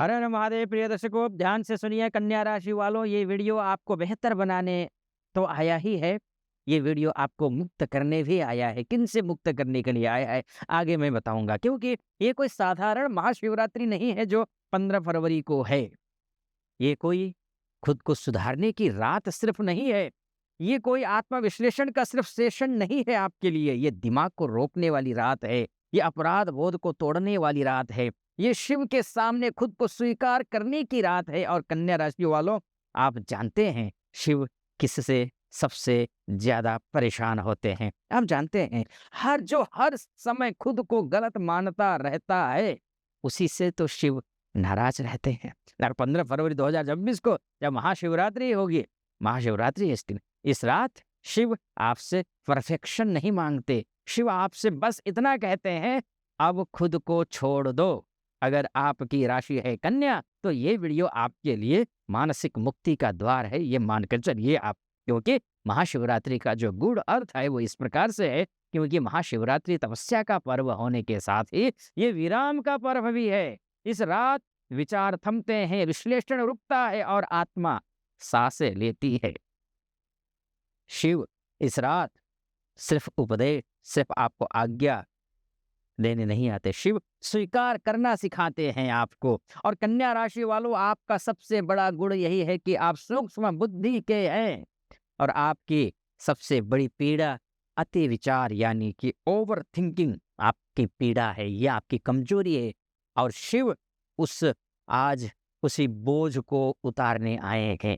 हर हर महादेव। प्रिय दर्शकों, ध्यान से सुनिए। कन्या राशि वालों, ये वीडियो आपको बेहतर बनाने तो आया ही है, ये वीडियो आपको मुक्त करने भी आया है। किन से मुक्त करने के लिए आया है, आगे मैं बताऊंगा। क्योंकि ये कोई साधारण महाशिवरात्रि नहीं है जो 15 फरवरी को है। ये कोई खुद को सुधारने की रात सिर्फ नहीं है। ये कोई आत्मविश्लेषण का सिर्फ सेशन नहीं है आपके लिए। ये दिमाग को रोकने वाली रात है। ये अपराध बोध को तोड़ने वाली रात है। ये शिव के सामने खुद को स्वीकार करने की रात है। और कन्या राशि वालों, आप जानते हैं शिव किससे सबसे ज्यादा परेशान होते हैं? आप जानते हैं, हर समय खुद को गलत मानता रहता है, उसी से तो शिव नाराज रहते हैं। और 15 फरवरी 2026 को जब महाशिवरात्रि होगी, महाशिवरात्रि इस दिन, इस रात शिव आपसे परफेक्शन नहीं मांगते। शिव आपसे बस इतना कहते हैं, अब खुद को छोड़ दो। अगर आपकी राशि है कन्या, तो ये वीडियो आपके लिए मानसिक मुक्ति का द्वार है, ये मानकर चलिए आप। क्योंकि महाशिवरात्रि का जो गूढ़ अर्थ है वो इस प्रकार से है, क्योंकि महाशिवरात्रि तपस्या का पर्व होने के साथ ही ये विराम का पर्व भी है। इस रात विचार थमते हैं, विश्लेषण रुकता है और आत्मा सांसें लेती है। शिव इस रात सिर्फ उपदेश, सिर्फ आपको आज्ञा देने नहीं आते। शिव स्वीकार करना सिखाते हैं आपको। और कन्या राशि वालों, आपका सबसे बड़ा गुण यही है कि आप सूक्ष्म बुद्धि के हैं। और आपकी सबसे बड़ी पीड़ा अति विचार, यानी कि ओवर थिंकिंग आपकी पीड़ा है, ये आपकी कमजोरी है। और शिव आज उसी बोझ को उतारने आए हैं।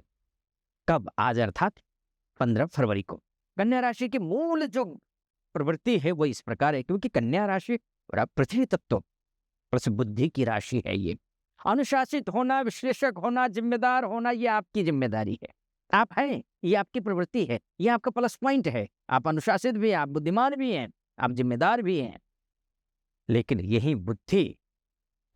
कब? आज अर्थात 15 फरवरी को। कन्या राशि की मूल जो प्रवृत्ति है वो इस प्रकार है, क्योंकि कन्या राशि पृथ्वी तत्व प्लस बुद्धि की राशि है। ये अनुशासित होना, विश्लेषक होना, जिम्मेदार होना, ये आपकी जिम्मेदारी है। आप हैं, ये आपकी प्रवृत्ति है, ये आपका प्लस पॉइंट है। आप अनुशासित भी हैं, आप बुद्धिमान भी हैं, आप जिम्मेदार भी हैं। लेकिन यही बुद्धि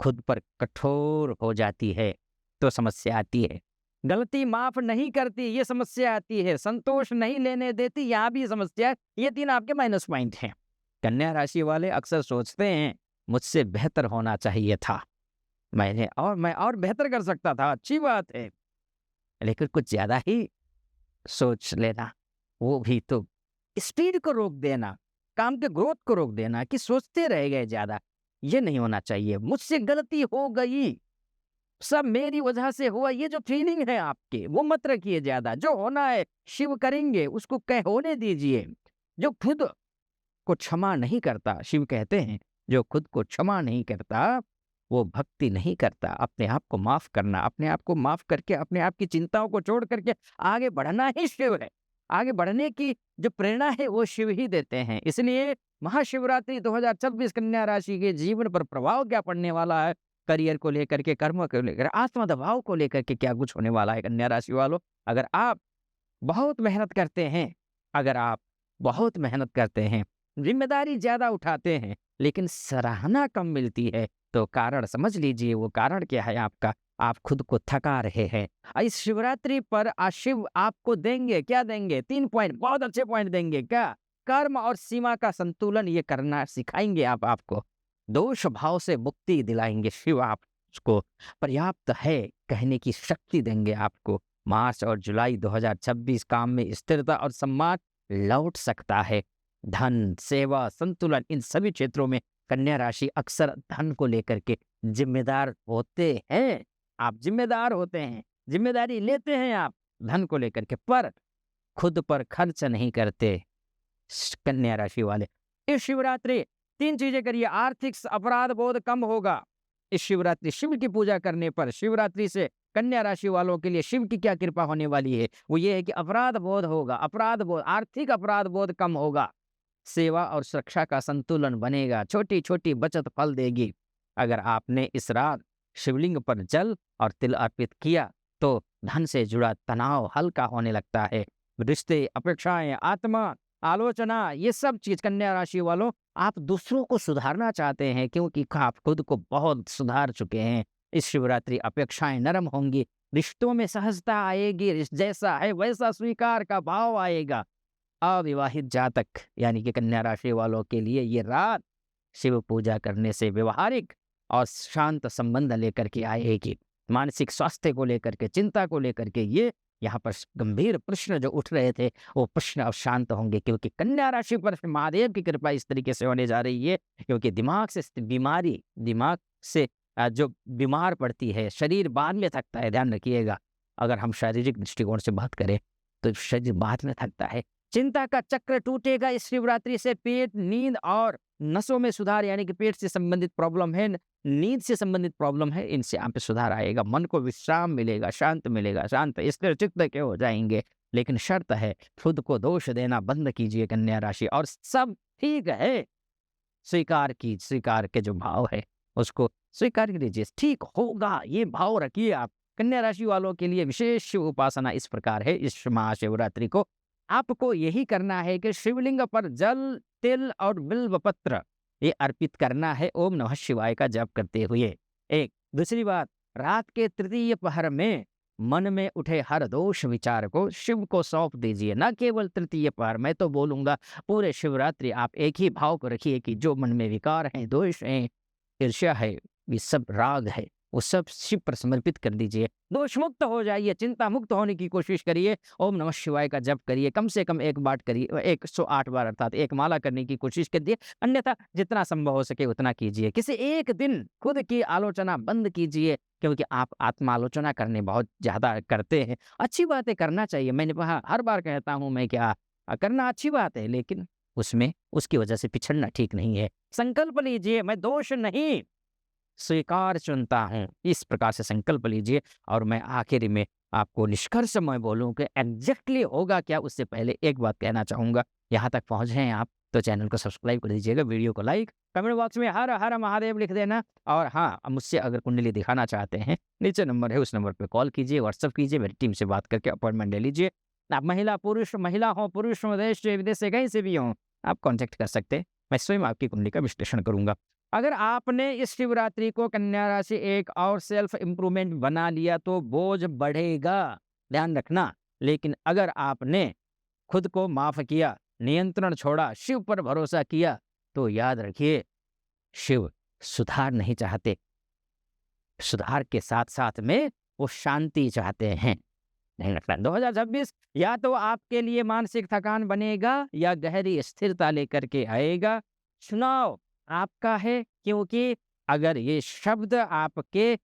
खुद पर कठोर हो जाती है तो समस्या आती है। गलती माफ नहीं करती, ये समस्या आती है। संतोष नहीं लेने देती, यहाँ भी समस्या है। ये 3 आपके माइनस पॉइंट हैं। कन्या राशि वाले अक्सर सोचते हैं, मुझसे बेहतर होना चाहिए था, मैं और बेहतर कर सकता था, अच्छी बात है। लेकिन कुछ ज्यादा ही सोच लेना, वो भी तो स्पीड को रोक देना, काम के ग्रोथ को रोक देना, कि सोचते रह गए ज्यादा, ये नहीं होना चाहिए। मुझसे गलती हो गई, सब मेरी वजह से हुआ, ये जो फीलिंग है आपके, वो मत रखिए ज्यादा। जो होना है शिव करेंगे, उसको होने दीजिए। जो खुद को क्षमा नहीं करता, शिव कहते हैं, जो खुद को क्षमा नहीं करता वो भक्ति नहीं करता। अपने आप को माफ करना, अपने आप को माफ करके अपने आप की चिंताओं को छोड़ करके आगे बढ़ना ही शिव है। आगे बढ़ने की जो प्रेरणा है वो शिव ही देते हैं। इसलिए महाशिवरात्रि 2026 कन्या राशि के जीवन पर प्रभाव क्या पड़ने वाला है, करियर को लेकर के, कर्म को लेकर, आत्म दबाव को लेकर के क्या कुछ होने वाला है कन्या राशि वालों। अगर आप बहुत मेहनत करते हैं, अगर आप बहुत मेहनत करते हैं, जिम्मेदारी ज्यादा उठाते हैं, लेकिन सराहना कम मिलती है, तो कारण समझ लीजिए। वो कारण क्या है आपका? आप खुद को थका रहे हैं। इस शिवरात्रि पर शिव आपको देंगे, क्या देंगे? 3 पॉइंट, बहुत अच्छे पॉइंट देंगे। क्या? कर्म और सीमा का संतुलन ये करना सिखाएंगे आपको। दोष भाव से मुक्ति दिलाएंगे शिव। आपको पर्याप्त है कहने की शक्ति देंगे आपको। मार्च और जुलाई 2026 काम में स्थिरता और सम्मान लौट सकता है। धन, सेवा, संतुलन, इन सभी क्षेत्रों में कन्या राशि अक्सर धन को लेकर के जिम्मेदार होते हैं। आप जिम्मेदार होते हैं, जिम्मेदारी लेते हैं आप धन को लेकर के, पर खुद पर खर्च नहीं करते कन्या राशि वाले। इस शिवरात्रि 3 चीजें करिए, आर्थिक अपराध बोध कम होगा। इस शिवरात्रि शिव की पूजा करने पर, शिवरात्रि से कन्या राशि वालों के लिए शिव की क्या कृपा होने वाली है, वो ये है कि अपराध बोध होगा, अपराध बोध, आर्थिक अपराध बोध कम होगा। सेवा और सुरक्षा का संतुलन बनेगा, छोटी छोटी बचत फल देगी। अगर आपने इस रात शिवलिंग पर जल और तिल अर्पित किया तो धन से जुड़ा तनाव हल्का होने लगता है। रिश्ते, अपेक्षाएं, आत्मा, आलोचना, ये सब चीज कन्या राशि वालों, आप दूसरों को सुधारना चाहते हैं, क्योंकि आप खुद को बहुत सुधार चुके हैं। इस शिवरात्रि अपेक्षाएं नरम होंगी, रिश्तों में सहजता आएगी, जैसा है वैसा स्वीकार का भाव आएगा। अविवाहित जातक यानी कि कन्या राशि वालों के लिए ये रात शिव पूजा करने से व्यवहारिक और शांत संबंध लेकर के आएगी। मानसिक स्वास्थ्य को लेकर के, चिंता को लेकर के ये यहाँ पर गंभीर प्रश्न जो उठ रहे थे, वो प्रश्न अब शांत होंगे, क्योंकि कन्या राशि पर महादेव की कृपा इस तरीके से होने जा रही है, क्योंकि दिमाग से जो बीमार पड़ती है, शरीर बाद में थकता है, ध्यान रखिएगा। अगर हम शारीरिक दृष्टिकोण से बात करें तो शरीर बाद में थकता है। चिंता का चक्र टूटेगा इस शिवरात्रि से। पेट, नींद और नसों में सुधार, यानी कि पेट से संबंधित प्रॉब्लम है, नींद से संबंधित प्रॉब्लम है, इनसे आप पे सुधार आएगा। मन को विश्राम मिलेगा, शांत मिलेगा, शांत स्थिर चित्त के हो जाएंगे। लेकिन शर्त है, खुद को दोष देना बंद कीजिए कन्या राशि, और सब ठीक है। स्वीकार के जो भाव है उसको स्वीकार कीजिए, ठीक होगा, ये भाव रखिए आप। कन्या राशि वालों के लिए विशेष शिव उपासना इस प्रकार है। इस महाशिवरात्रि को आपको यही करना है कि शिवलिंग पर जल, तिल और बिल्व पत्र ये अर्पित करना है, ओम नमः शिवाय का जप करते हुए। एक दूसरी बात, रात के तृतीय पहर में मन में उठे हर दोष विचार को शिव को सौंप दीजिए। न केवल तृतीय पहर, मैं तो बोलूंगा पूरे शिवरात्रि आप एक ही भाव को रखिए कि जो मन में विकार हैं, दोष हैं, ईर्ष्या है, ये सब राग है, वो सब शिव पर समर्पित कर दीजिए। दोष मुक्त हो जाइए, चिंता मुक्त होने की कोशिश करिए। ओम नमः शिवाय का जप करिए, कम से कम एक बार करिए, 108 बार, अर्थात एक माला करने की कोशिश करिए। अन्यथा जितना संभव हो सके उतना कीजिए। किसी एक दिन खुद की आलोचना बंद कीजिए, क्योंकि आप आत्मालोचना करने बहुत ज्यादा करते हैं। अच्छी बातें करना चाहिए, मैंने कहा, हर बार कहता हूं मैं, क्या करना अच्छी बात है, लेकिन उसमें उसकी वजह से पिछड़ना ठीक नहीं है। संकल्प लीजिए, मैं दोष नहीं, स्वीकार चुनता हूं, इस प्रकार से संकल्प लीजिए। और मैं आखिर में आपको निष्कर्ष मैं बोलूं कि एग्जैक्टली होगा क्या, उससे पहले एक बात कहना चाहूंगा। यहाँ तक पहुंच हैं आप तो चैनल को सब्सक्राइब कर दीजिएगा, वीडियो को लाइक, कमेंट बॉक्स में हर हर महादेव लिख देना। और हाँ, मुझसे अगर कुंडली दिखाना चाहते हैं, नीचे नंबर है, उस नंबर पर कॉल कीजिए, व्हाट्सअप कीजिए, मेरी टीम से बात करके अपॉइंटमेंट ले लीजिए। आप महिला हो, पुरुष हो, देश से विदेश से कहीं से भी हों, आप कॉन्टेक्ट कर सकते हैं। मैं स्वयं आपकी कुंडली का विश्लेषण करूंगा। अगर आपने इस शिवरात्रि को कन्या राशि एक और सेल्फ इम्प्रूवमेंट बना लिया तो बोझ बढ़ेगा, ध्यान रखना। लेकिन अगर आपने खुद को माफ किया, नियंत्रण छोड़ा, शिव पर भरोसा किया, तो याद रखिए, शिव सुधार नहीं चाहते, सुधार के साथ साथ में वो शांति चाहते हैं। नहीं रखना। 2026 या तो आपके लिए मानसिक थकान बनेगा या गहरी स्थिरता लेकर के आएगा। चुनाव आपका है, क्योंकि अगर ये शब्द आपके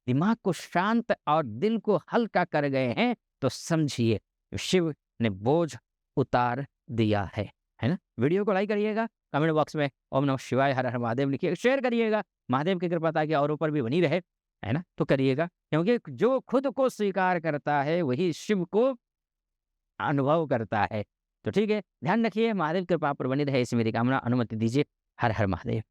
दिमाग को शांत और दिल को हल्का कर गए हैं तो समझिए शिव ने बोझ उतार दिया है ना। वीडियो को लाइक करिएगा, कमेंट बॉक्स में ओम नमः शिवाय, हर हर महादेव लिखिएगा, शेयर करिएगा। महादेव की कृपा ताकि औरों पर भी बनी रहे, है ना, तो करिएगा, क्योंकि जो खुद को स्वीकार करता है वही शिव को अनुभव करता है। तो ठीक है, ध्यान रखिए, महादेव कृपा पर बनी रहे, इसी मेरी कामना। अनुमति दीजिए। हर हर महादेव।